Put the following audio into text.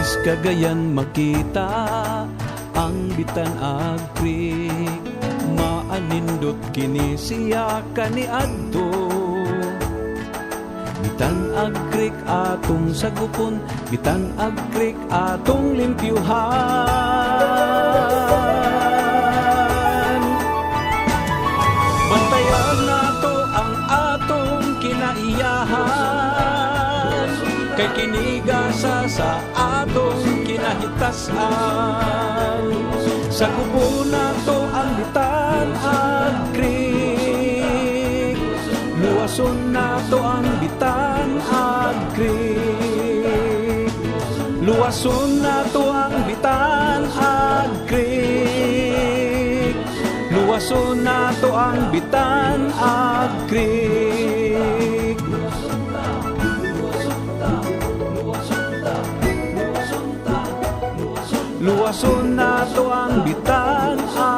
Is Cagayan makita ang Bitan Ag Creek, maanindot kini siya kaniadto. Bitan Ag Creek atong sagupon, Bitan Ag Creek atong limpyuhan. Bantayan nato ang atong kinaiyahan, kay kinigasa sa atong kinahitasan. Sagupon nato ang Bitan Ag Creek, luwason nato ang Bitan Ag Creek, luwason nato ang Bitan Ag Creek, luwason nato ang Bitan Ag Creek. Luwason nato ang Bitan Ag